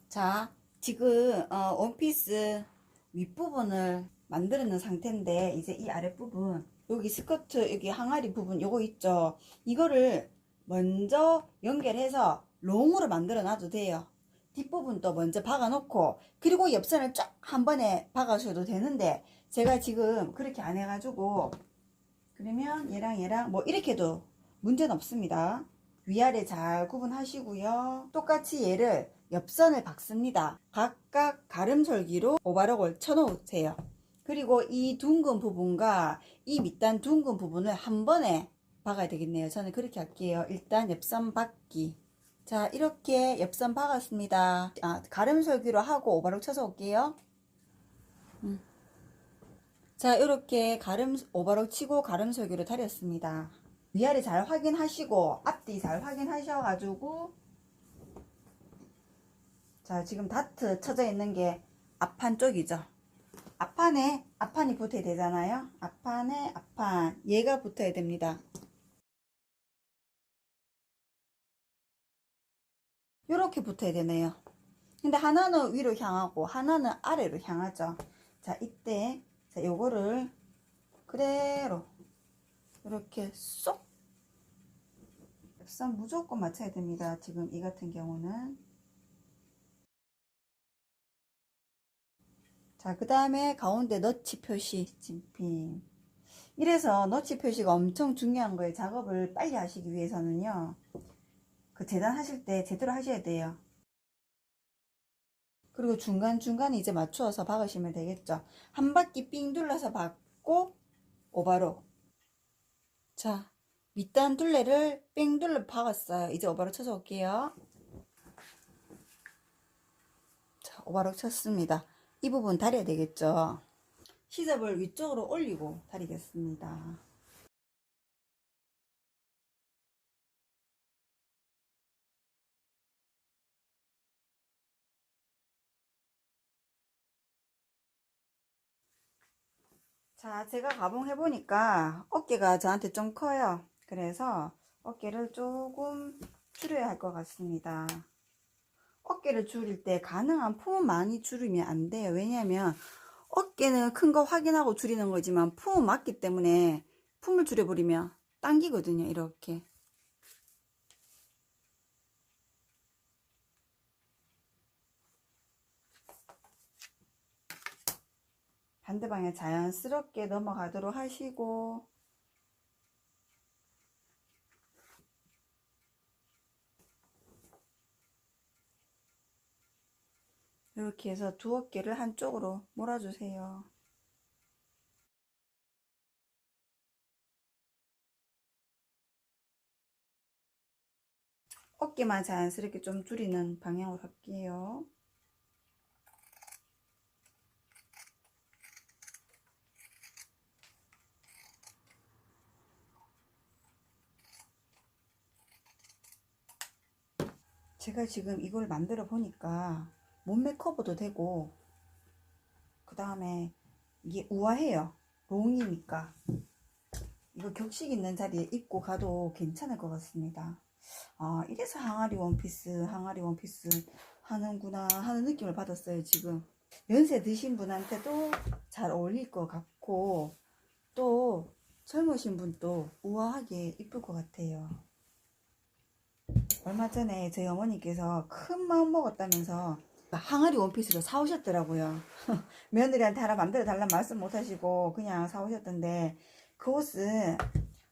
자, 지금 원피스 윗부분을 만드는 상태인데 이제 이 아랫부분 여기 스커트 여기 항아리 부분 요거 있죠. 이거를 먼저 연결해서 롱으로 만들어 놔도 돼요. 뒷부분도 먼저 박아 놓고 그리고 옆선을 쫙 한 번에 박아줘도 되는데 제가 지금 그렇게 안 해가지고 그러면 얘랑 뭐 이렇게도 문제는 없습니다. 위아래 잘 구분하시고요. 똑같이 얘를 옆선을 박습니다. 각각 가름솔기로 오바록을 쳐놓으세요. 그리고 이 둥근 부분과 이 밑단 둥근 부분을 한 번에 박아야 되겠네요. 저는 그렇게 할게요. 일단 옆선 박기. 자, 이렇게 옆선 박았습니다. 가름솔기로 하고 오바록 쳐서 올게요. 자, 이렇게 오버럭 치고 가름솔기로 다렸습니다. 위아래 잘 확인하시고 앞뒤 잘 확인하셔가지고 자, 지금 다트 쳐져 있는 게 앞판 쪽이죠. 앞판이 붙어야 되잖아요. 앞판에 앞판 얘가 붙어야 됩니다. 이렇게 붙어야 되네요. 근데 하나는 위로 향하고 하나는 아래로 향하죠. 자, 이때 자, 요거를 그대로 이렇게 쏙 옆선 무조건 맞춰야 됩니다. 지금 이 같은 경우는 자, 그 다음에 가운데 너치 표시 진핑. 이래서 너치 표시가 엄청 중요한 거예요. 작업을 빨리 하시기 위해서는요. 그 재단 하실 때 제대로 하셔야 돼요. 그리고 중간중간에 이제 맞추어서 박으시면 되겠죠. 한 바퀴 삥 둘러서 박고 오바로. 자, 밑단 둘레를 뺑 둘러 박았어요. 이제 오바로 쳐서 올게요. 자, 오바로 쳤습니다. 이 부분 다려야 되겠죠. 시접을 위쪽으로 올리고 다리겠습니다. 자, 제가 가봉 해보니까 어깨가 저한테 좀 커요. 그래서 어깨를 조금 줄여야 할 것 같습니다. 어깨를 줄일 때 가능한 품은 많이 줄이면 안 돼요. 왜냐하면 어깨는 큰 거 확인하고 줄이는 거지만 품은 맞기 때문에 품을 줄여버리면 당기거든요. 이렇게. 반대 방에 자연스럽게 넘어가도록 하시고 이렇게 해서 두 어깨를 한쪽으로 몰아주세요. 어깨만 자연스럽게 좀 줄이는 방향으로 할게요. 제가 지금 이걸 만들어 보니까 몸매 커버도 되고 그 다음에 이게 우아해요. 롱이니까 이거 격식 있는 자리에 입고 가도 괜찮을 것 같습니다. 이래서 항아리 원피스 하는구나 하는 느낌을 받았어요. 지금 연세 드신 분한테도 잘 어울릴 것 같고 또 젊으신 분도 우아하게 이쁠 것 같아요. 얼마 전에 저희 어머니께서 큰 마음 먹었다면서 항아리 원피스를 사오셨더라고요. 며느리한테 하나 만들어 달라는 말씀 못 하시고 그냥 사오셨던데 그 옷은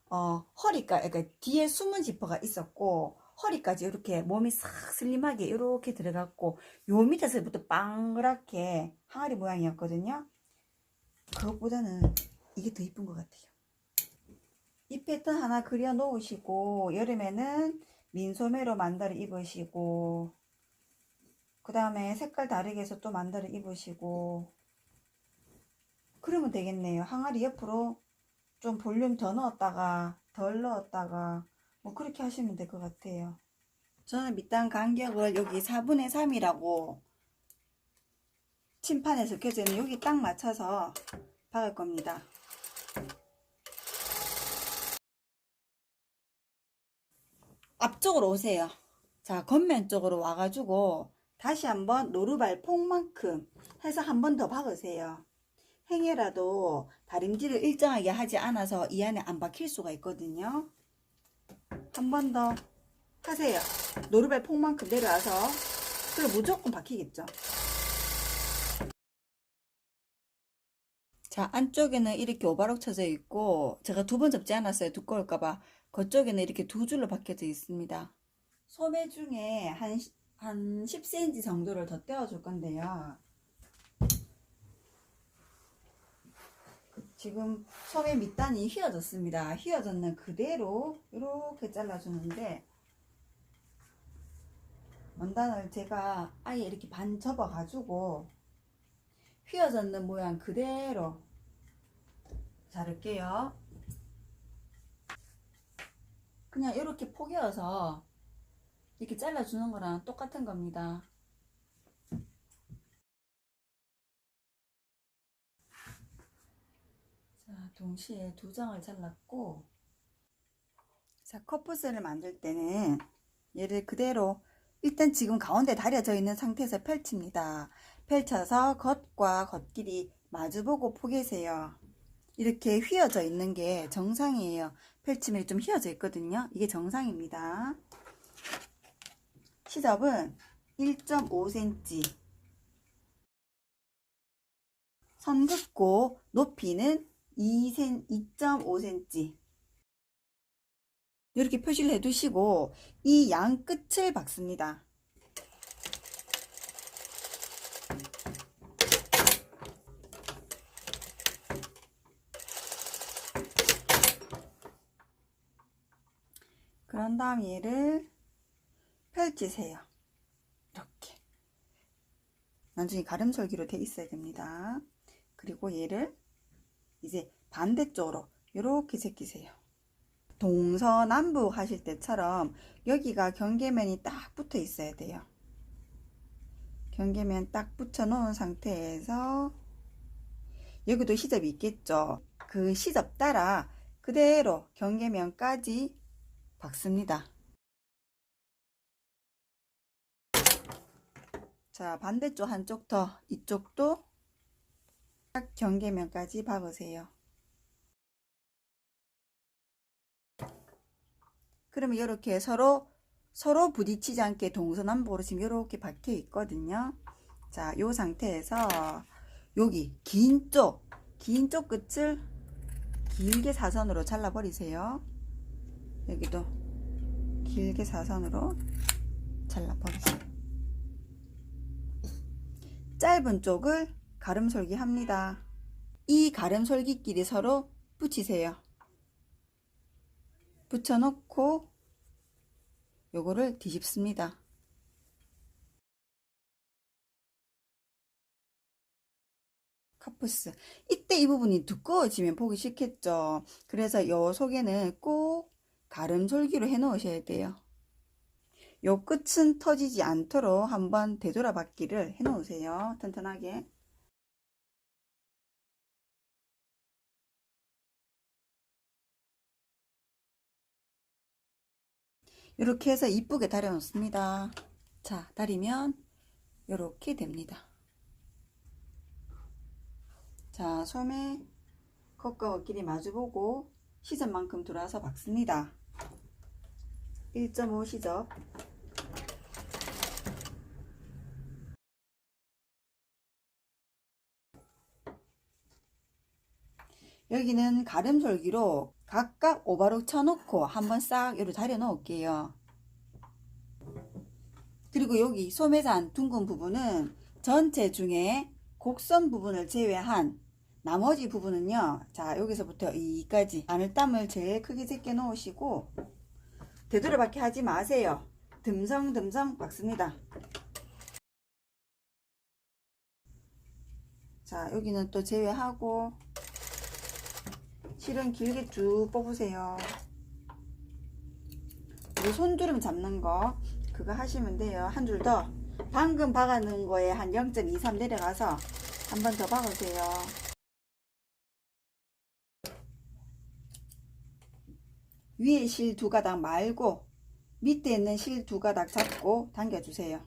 허리까지 그러니까 뒤에 숨은 지퍼가 있었고 허리까지 이렇게 몸이 싹 슬림하게 이렇게 들어갔고 요 밑에서부터 빵그랗게 항아리 모양이었거든요. 그것보다는 이게 더 이쁜 것 같아요. 이 패턴 하나 그려 놓으시고 여름에는 민소매로 만들어 입으시고 그 다음에 색깔 다르게 해서 또 만들어 입으시고 그러면 되겠네요. 항아리 옆으로 좀 볼륨 더 넣었다가 덜 넣었다가 뭐 그렇게 하시면 될 것 같아요. 저는 밑단 간격을 여기 4분의 3이라고 침판에 적혀져 있는 여기 딱 맞춰서 박을 겁니다. 앞쪽으로 오세요. 자, 겉면 쪽으로 와가지고 다시 한번 노루발 폭만큼 해서 한 번 더 박으세요. 행여라도 다림질을 일정하게 하지 않아서 이 안에 안 박힐 수가 있거든요. 한 번 더 하세요. 노루발 폭만큼 내려와서. 그럼 무조건 박히겠죠. 자, 안쪽에는 이렇게 오바록 쳐져 있고, 제가 두 번 접지 않았어요. 두꺼울까봐. 그쪽에는 이렇게 두 줄로 박혀져 있습니다. 소매 중에 한 10cm 정도를 더 떼어줄 건데요. 지금 소매 밑단이 휘어졌습니다. 휘어졌는 그대로 이렇게 잘라주는데, 원단을 제가 아예 이렇게 반 접어가지고 휘어졌는 모양 그대로 자를게요. 그냥 이렇게 포개어서 이렇게 잘라주는 거랑 똑같은 겁니다. 자, 동시에 두 장을 잘랐고, 자, 컷프스를 만들 때는 얘를 그대로 일단 지금 가운데 다려져 있는 상태에서 펼칩니다. 펼쳐서 겉과 겉길이 마주보고 포개세요. 이렇게 휘어져 있는 게 정상이에요. 펼치면 좀 휘어져 있거든요. 이게 정상입니다. 시접은 1.5cm, 선 긋고 높이는 2.5cm 이렇게 표시를 해두시고 이 양 끝을 박습니다. 그런 다음 얘를 펼치세요. 이렇게. 나중에 가름솔기로 돼 있어야 됩니다. 그리고 얘를 이제 반대쪽으로 이렇게 제끼세요. 동서남북 하실 때처럼 여기가 경계면이 딱 붙어 있어야 돼요. 경계면 딱 붙여 놓은 상태에서 여기도 시접이 있겠죠. 그 시접 따라 그대로 경계면까지 박습니다. 자, 반대쪽 한쪽 더, 이쪽도 딱 경계면까지 박으세요. 그러면 이렇게 서로 부딪히지 않게 동서남북으로 지금 이렇게 박혀 있거든요. 자, 이 상태에서 여기 긴 쪽 끝을 길게 사선으로 잘라 버리세요. 여기도 길게 사선으로 잘라 버리세요. 짧은 쪽을 가름솔기 합니다. 이 가름솔기끼리 서로 붙이세요. 붙여놓고 요거를 뒤집습니다. 카프스. 이때 이 부분이 두꺼워지면 보기 싫겠죠. 그래서 요 속에는 꼭 가름솔기로 해 놓으셔야 돼요. 요 끝은 터지지 않도록 한번 되돌아 받기를 해 놓으세요. 튼튼하게. 이렇게 해서 이쁘게 다려 놓습니다. 자, 다리면 이렇게 됩니다. 자, 소매 컷과 겉길이 마주보고 시접만큼 들어와서 박습니다. 1.5 시접. 여기는 가름솔기로 각각 오바로 쳐놓고 한번 싹 이렇게 다려 놓을게요. 그리고 여기 소매잔 둥근 부분은 전체 중에 곡선 부분을 제외한 나머지 부분은요, 자, 여기서부터 이까지 바늘땀을 제일 크게 제껴 놓으시고 되돌아박기 하지 마세요. 듬성듬성 박습니다. 자, 여기는 또 제외하고 실은 길게 쭉 뽑으세요. 그리고 손주름 잡는 거 그거 하시면 돼요. 한 줄 더. 방금 박아놓은 거에 한 0.23 내려가서 한 번 더 박으세요. 위에 실 두 가닥 말고 밑에 있는 실 두 가닥 잡고 당겨주세요.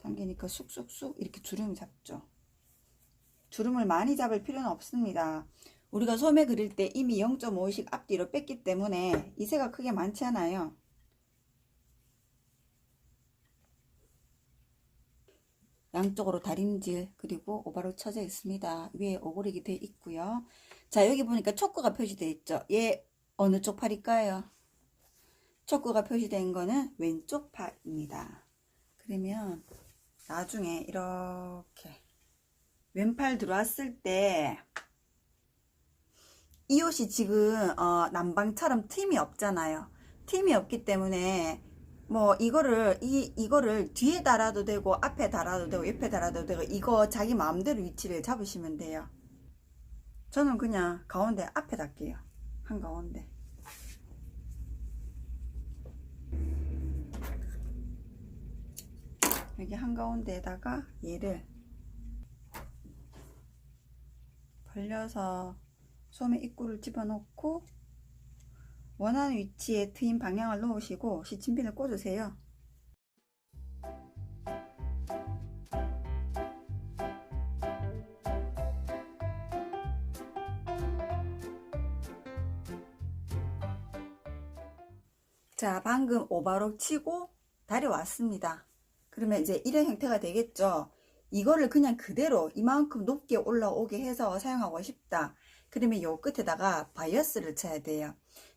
당기니까 쑥쑥쑥 이렇게 주름 잡죠. 주름을 많이 잡을 필요는 없습니다. 우리가 소매 그릴 때 이미 0.5씩 앞뒤로 뺐기 때문에 이새가 크게 많지 않아요. 양쪽으로 다림질 그리고 오바로 쳐져 있습니다. 위에 오그리기 되어 있고요. 자, 여기 보니까 초크가 표시되어 있죠. 얘 어느 쪽 팔일까요? 초크가 표시된 거는 왼쪽 팔입니다. 그러면 나중에 이렇게 왼팔 들어왔을 때 이 옷이 지금 남방처럼 틈이 없잖아요. 틈이 없기 때문에 뭐 이거를 뒤에 달아도 되고 앞에 달아도 되고 옆에 달아도 되고 이거 자기 마음대로 위치를 잡으시면 돼요. 저는 그냥 가운데 앞에 달게요. 한가운데. 여기 한가운데에다가 얘를 벌려서 소매 입구를 집어넣고 원하는 위치에 트임 방향을 놓으시고 시침핀을 꽂으세요. 자, 방금 오바로 치고 다려왔습니다. 그러면 이제 이런 형태가 되겠죠. 이거를 그냥 그대로 이만큼 높게 올라오게 해서 사용하고 싶다. 그러면 요 끝에다가 바이어스를 쳐야 돼요.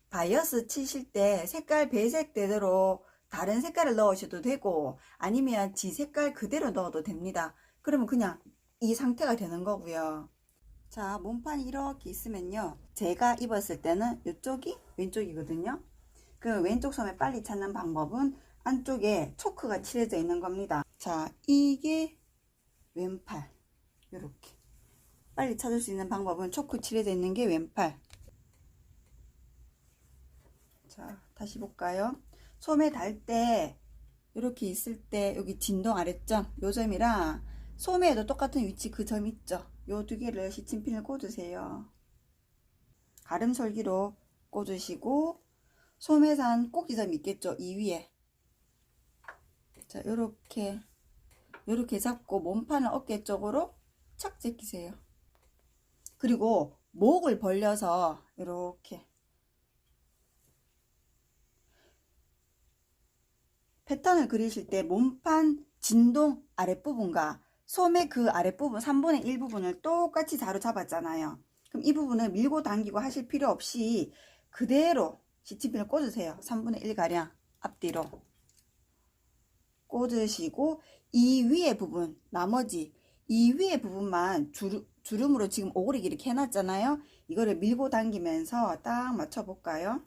바이어스 치실 때 색깔 배색대로 다른 색깔을 넣으셔도 되고 아니면 지 색깔 그대로 넣어도 됩니다. 그러면 그냥 이 상태가 되는 거고요. 자, 몸판이 이렇게 있으면요. 제가 입었을 때는 이쪽이 왼쪽이거든요. 그 왼쪽 소매 빨리 찾는 방법은 안쪽에 초크가 칠해져 있는 겁니다. 자, 이게 왼팔. 이렇게 빨리 찾을 수 있는 방법은 초크 칠해져 있는 게 왼팔. 자, 다시 볼까요? 소매 달 때 이렇게 있을 때 여기 진동 아랫점 요 점이랑 소매에도 똑같은 위치 그 점 있죠. 요 두 개를 시침핀을 꽂으세요. 가름솔기로 꽂으시고 소매산 꼭지점 있겠죠. 이 위에. 자, 요렇게 잡고 몸판을 어깨 쪽으로 착 제끼세요. 그리고 목을 벌려서 이렇게 패턴을 그리실 때 몸판 진동 아랫부분과 소매 그 아랫부분 3분의 1 부분을 똑같이 자로 잡았잖아요. 그럼 이 부분을 밀고 당기고 하실 필요 없이 그대로 시침핀을 꽂으세요. 3분의 1 가량 앞뒤로 꽂으시고 이 위에 부분 나머지 이 위에 부분만 주름으로 지금 오그리기 이렇게 해놨잖아요. 이거를 밀고 당기면서 딱 맞춰 볼까요?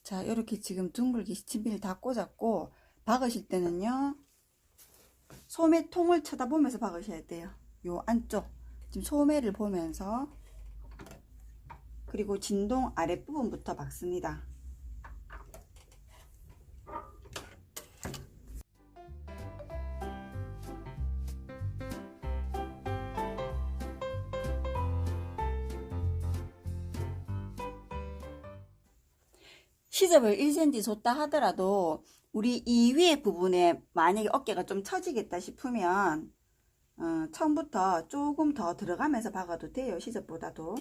자, 이렇게 지금 둥글게 시침핀을 다 꽂았고 박으실 때는요 소매통을 쳐다보면서 박으셔야 돼요. 요 안쪽 지금 소매를 보면서 그리고 진동 아랫부분부터 박습니다. 시접을 1cm 줬다 하더라도 우리 이 위에 부분에 만약에 어깨가 좀 처지겠다 싶으면 처음부터 조금 더 들어가면서 박아도 돼요. 시접보다도.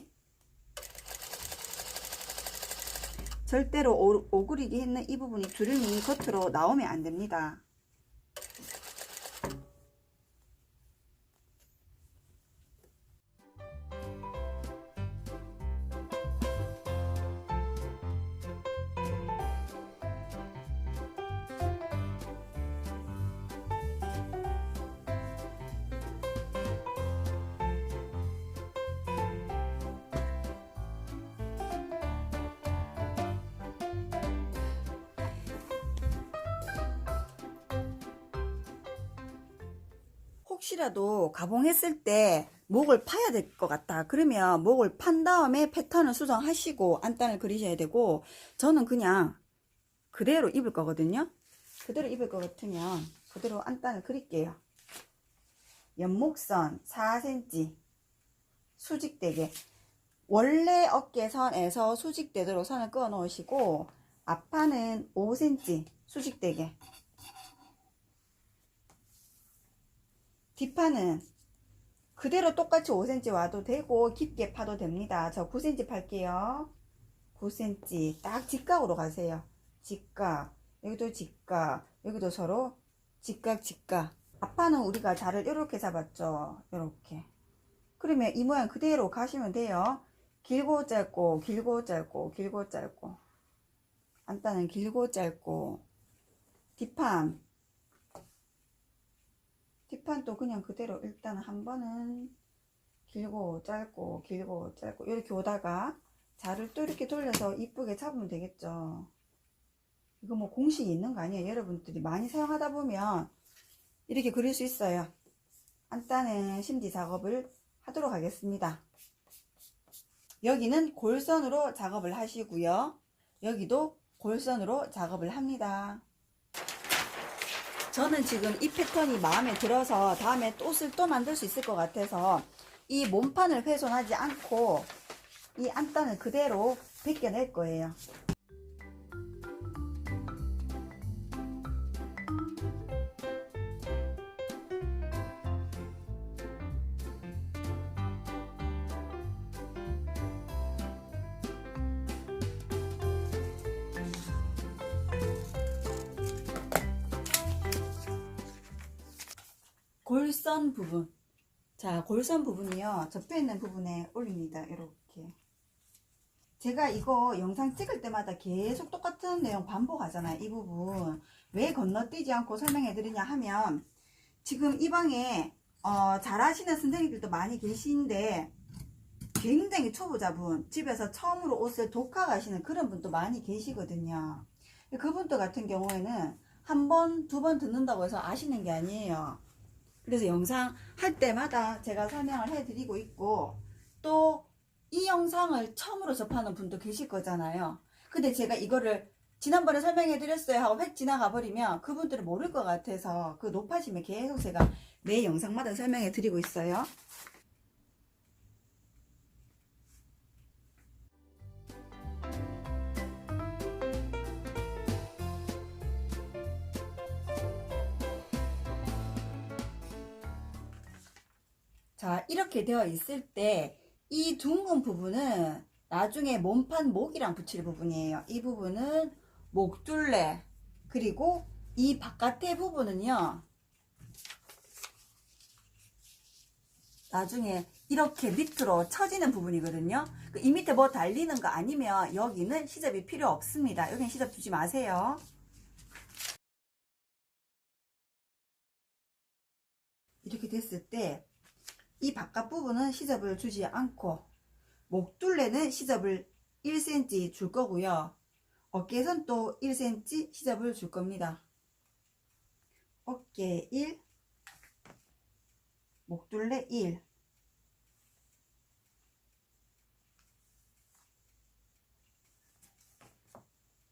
절대로 오그리기 했는 이 부분이 주름이 겉으로 나오면 안 됩니다. 혹시라도 가봉했을 때 목을 파야 될 것 같다. 그러면 목을 판 다음에 패턴을 수정하시고 안단을 그리셔야 되고, 저는 그냥 그대로 입을 거거든요. 그대로 입을 것 같으면 그대로 안단을 그릴게요. 연목선 4cm 수직되게, 원래 어깨선에서 수직되도록 선을 그어 놓으시고, 앞판은 5cm 수직되게, 뒷판은 그대로 똑같이 5cm 와도 되고 깊게 파도 됩니다. 저 9cm 팔게요. 9cm 딱 직각으로 가세요. 직각, 여기도 직각, 여기도 서로 직각 직각. 앞판은 우리가 자를 이렇게 잡았죠. 이렇게. 그러면 이 모양 그대로 가시면 돼요. 길고 짧고 길고 짧고 길고 짧고, 안단은 길고 짧고, 뒷판도 그냥 그대로 일단 한 번은 길고 짧고 길고 짧고 이렇게 오다가 자를 또 이렇게 돌려서 이쁘게 잡으면 되겠죠. 이거 뭐 공식이 있는 거 아니에요. 여러분들이 많이 사용하다 보면 이렇게 그릴 수 있어요. 안단은 심지 작업을 하도록 하겠습니다. 여기는 골선으로 작업을 하시고요. 여기도 골선으로 작업을 합니다. 저는 지금 이 패턴이 마음에 들어서 다음에 옷을 또 만들 수 있을 것 같아서 이 몸판을 훼손하지 않고 이 안단을 그대로 벗겨낼 거예요. 골선 부분, 자 골선 부분이요, 접혀 있는 부분에 올립니다. 이렇게. 제가 이거 영상 찍을 때마다 계속 똑같은 내용 반복하잖아요. 이 부분 왜 건너뛰지 않고 설명해 드리냐 하면, 지금 이 방에 잘하시는 선생님들도 많이 계신데 굉장히 초보자분, 집에서 처음으로 옷을 독학하시는 그런 분도 많이 계시거든요. 그분들 같은 경우에는 한 번, 두 번 듣는다고 해서 아시는 게 아니에요. 그래서 영상 할 때마다 제가 설명을 해드리고 있고, 또 이 영상을 처음으로 접하는 분도 계실 거잖아요. 근데 제가 이거를 지난번에 설명해 드렸어요 하고 획 지나가 버리면 그분들은 모를 것 같아서 그 높아짐에 계속 제가 매 영상마다 설명해 드리고 있어요. 자, 이렇게 되어 있을 때 이 둥근 부분은 나중에 몸판 목이랑 붙일 부분이에요. 이 부분은 목둘레, 그리고 이 바깥의 부분은요, 나중에 이렇게 밑으로 처지는 부분이거든요. 이 밑에 뭐 달리는 거 아니면 여기는 시접이 필요 없습니다. 여기는 시접 주지 마세요. 이렇게 됐을 때 이 바깥 부분은 시접을 주지 않고, 목둘레는 시접을 1cm 줄 거고요. 어깨선 또 1cm 시접을 줄 겁니다. 어깨 1, 목둘레 1.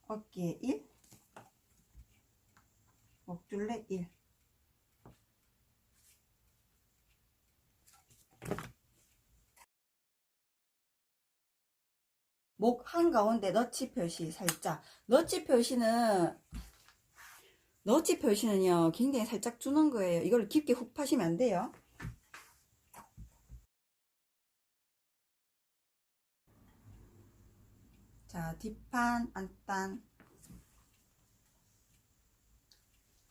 어깨 1, 목둘레 1. 목 한가운데 너치 표시 살짝. 너치 표시는요 굉장히 살짝 주는 거예요. 이걸 깊게 훅 파시면 안 돼요. 자, 뒷판 안단,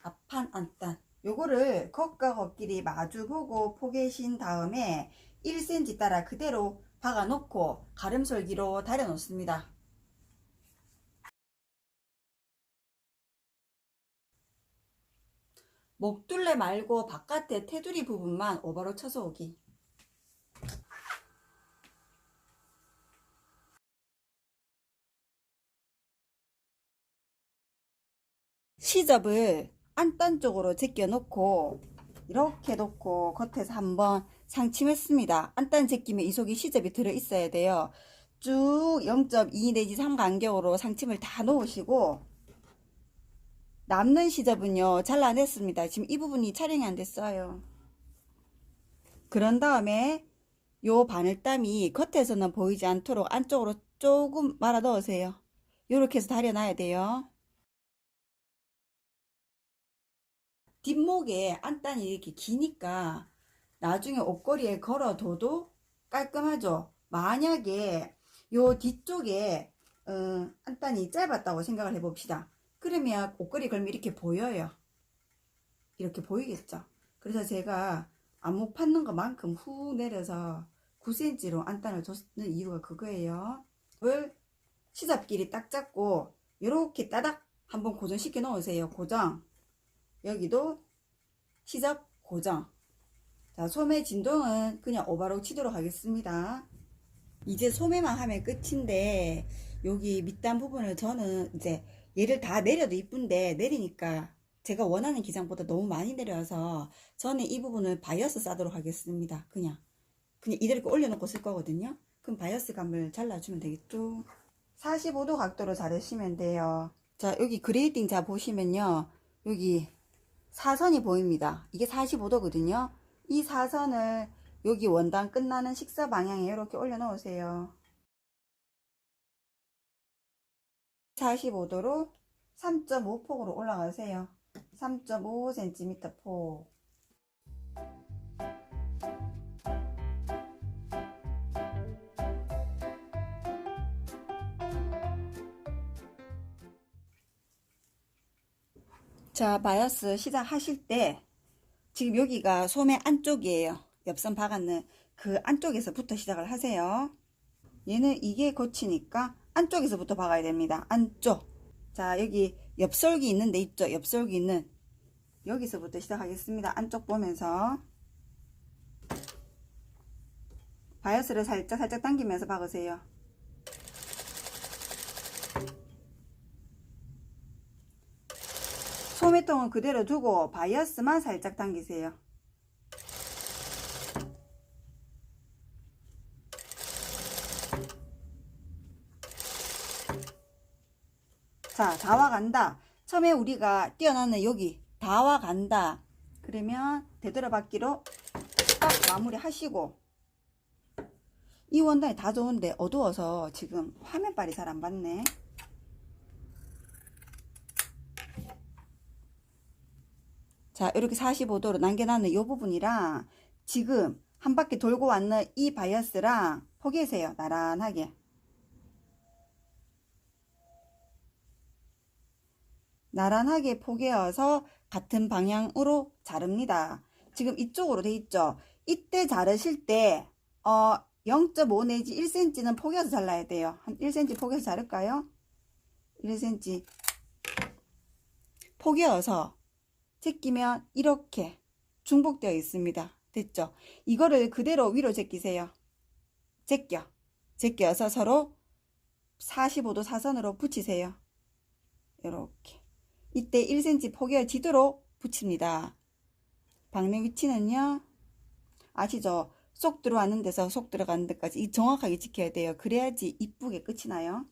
앞판 안단, 요거를 겉과 겉끼리 마주보고 포개신 다음에 1cm 따라 그대로 박아 놓고 가름솔기로 다려 놓습니다. 목둘레 말고 바깥에 테두리 부분만 오버로 쳐서 오기. 시접을 안단 쪽으로 제껴 놓고 이렇게 놓고 겉에서 한번 상침했습니다. 안단 제끼면 이 속에 시접이 들어 있어야 돼요. 쭉 0.2 내지 3 간격으로 상침을 다 놓으시고 남는 시접은요 잘라냈습니다. 지금 이 부분이 촬영이 안 됐어요. 그런 다음에 요 바늘땀이 겉에서는 보이지 않도록 안쪽으로 조금 말아 넣으세요. 요렇게 해서 다려놔야 돼요. 뒷목에 안단이 이렇게 기니까 나중에 옷걸이에 걸어둬도 깔끔하죠. 만약에 요 뒤쪽에 안단이 짧았다고 생각을 해봅시다. 그러면 옷걸이 걸면 이렇게 보여요. 이렇게 보이겠죠. 그래서 제가 안목 받는 것만큼 훅 내려서 9cm로 안단을 줬는 이유가 그거예요. 을 시접끼리 딱 잡고 이렇게 따닥 한번 고정시켜 놓으세요. 고정. 여기도 시접 고정. 자, 소매 진동은 그냥 오바로 치도록 하겠습니다. 이제 소매만 하면 끝인데 여기 밑단 부분을 저는 이제 얘를 다 내려도 이쁜데 내리니까 제가 원하는 기장보다 너무 많이 내려와서 저는 이 부분을 바이어스 싸도록 하겠습니다. 그냥 이대로 올려놓고 쓸 거거든요. 그럼 바이어스 감을 잘라주면 되겠죠. 45도 각도로 자르시면 돼요. 자, 여기 그레이딩 자 보시면요, 여기 사선이 보입니다. 이게 45도거든요. 이 사선을 여기 원단 끝나는 식사 방향에 이렇게 올려 놓으세요. 45도로 3.5 폭으로 올라가세요. 3.5cm 폭. 자, 바이어스 시작하실 때 지금 여기가 소매 안쪽이에요. 옆선 박았는 그 안쪽에서부터 시작을 하세요. 얘는 이게 고치니까 안쪽에서부터 박아야 됩니다. 안쪽. 자, 여기 옆솔기 있는 데 있죠. 옆솔기 있는 여기서부터 시작하겠습니다. 안쪽 보면서 바이어스를 살짝 당기면서 박으세요. 소매통은 그대로 두고 바이어스만 살짝 당기세요. 자, 다 와간다. 처음에 우리가 띄어넣는 여기 다 와간다. 그러면 되돌아받기로 딱 마무리 하시고, 이 원단이 다 좋은데 어두워서 지금 화면빨이 잘 안 받네. 자, 이렇게 45도로 남겨놨는 이 부분이랑 지금 한 바퀴 돌고 왔는 이 바이어스랑 포개세요. 나란하게. 나란하게 포개어서 같은 방향으로 자릅니다. 지금 이쪽으로 돼 있죠. 이때 자르실 때 0.5 내지 1cm는 포개서 잘라야 돼요. 한 1cm 포개서 자를까요? 1cm 포개어서 제끼면 이렇게 중복되어 있습니다. 됐죠? 이거를 그대로 위로 제끼세요. 제껴서 서로 45도 사선으로 붙이세요. 이렇게. 이때 1cm 포개어지도록 붙입니다. 박는 위치는요, 아시죠? 쏙 들어왔는 데서 속 들어가는 데까지 정확하게 지켜야 돼요. 그래야지 이쁘게 끝이 나요.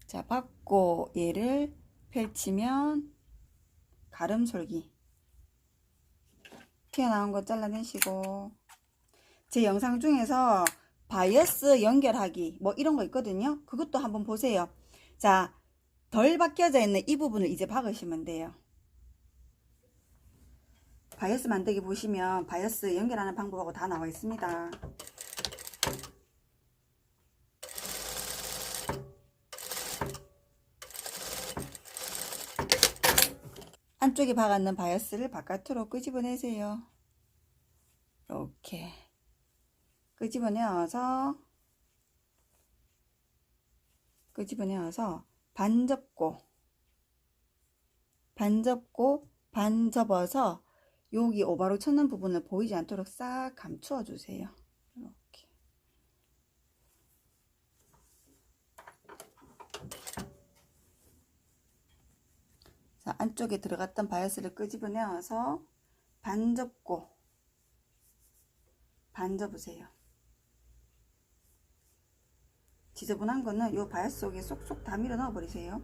자, 받고 얘를 펼치면 가름솔기 튀어나온 거 잘라내시고, 제 영상 중에서 바이어스 연결하기 뭐 이런 거 있거든요. 그것도 한번 보세요. 자, 덜 박혀져 있는 이 부분을 이제 박으시면 돼요. 바이어스 만들기 보시면 바이어스 연결하는 방법하고 다 나와 있습니다. 안쪽에 박았는 바이어스를 바깥으로 끄집어내세요. 이렇게 끄집어내어서 반 접고 반 접어서 여기 오바로 쳤는 부분을 보이지 않도록 싹 감추어 주세요. 이렇게. 자, 안쪽에 들어갔던 바이어스를 끄집어내어서 반 접고 반 접으세요. 지저분한 거는 요 바이어스 속에 쏙쏙 다 밀어 넣어 버리세요.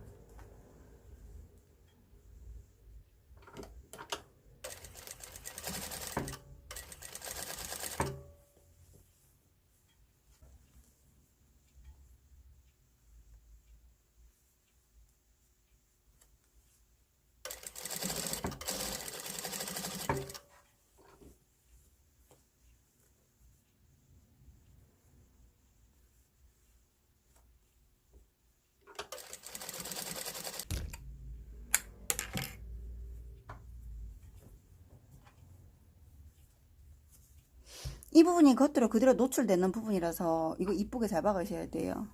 이 부분이 겉으로 그대로 노출되는 부분이라서 이거 이쁘게 잘 박으셔야 돼요.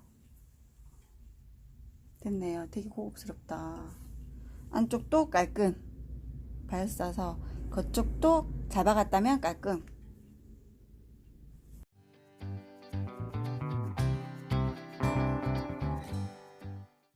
됐네요. 되게 고급스럽다. 안쪽도 깔끔. 바이어스 싸서 겉쪽도 잘 박았다면 깔끔.